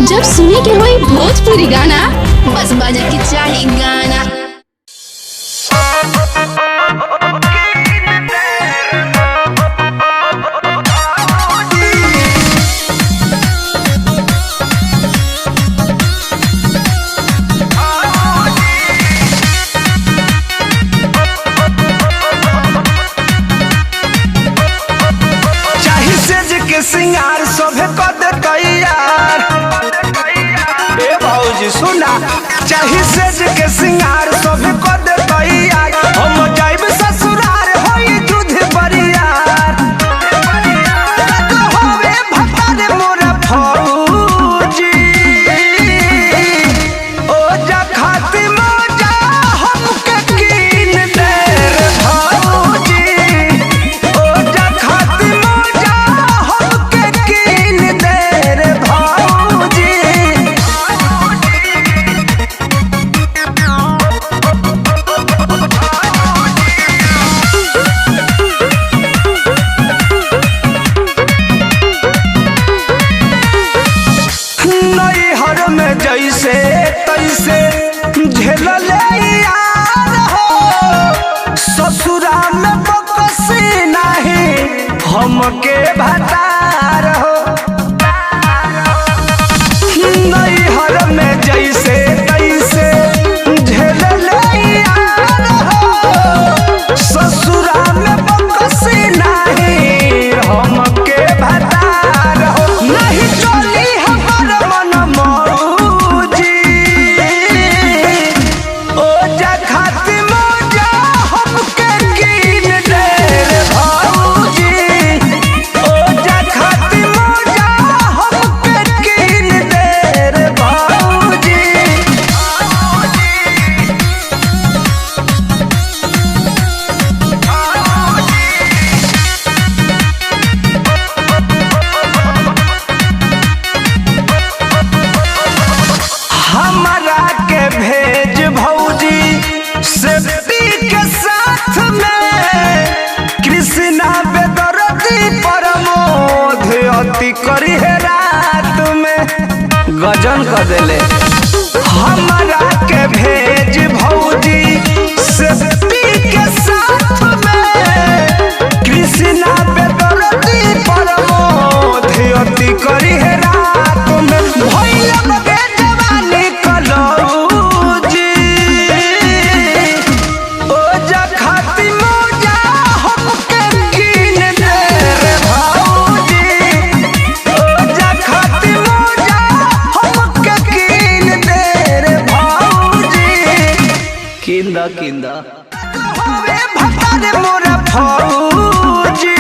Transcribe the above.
जब सुने के होई भोजपुरी गाना बस बजे के चाही गाना। सिंगार सभे कद तैयार ए भौजी सुना चाही सेज के सिंगार सभे कद तैयार हम जाइब ससुरार होई दूध बरियार होवे भतारे मोरा फौजी ओ जा खाती मौजा हमके कीन दे रे भौजी ओ जा खाती मौजा जैसे तैसे झेल यार हो ससुरा में बकसी नहीं हमके भतार हो नैहर में जैसे तैसे झेल यार हो ससुरा में बकसी नहीं हमके भतार हो नहीं चली हमार मन भेज भौजी सेफ्टी के साथ में कृष्णा बेदर्दी प्रमोद अति करी है रात में गजन कर देले हमारा के भेज भौजी सेफ्टी के साथ में कृष्णा बेदर्दी प्रमोद अति करी है रात में भैया किंदा किंदा होवे भतारे मोरा फौजी।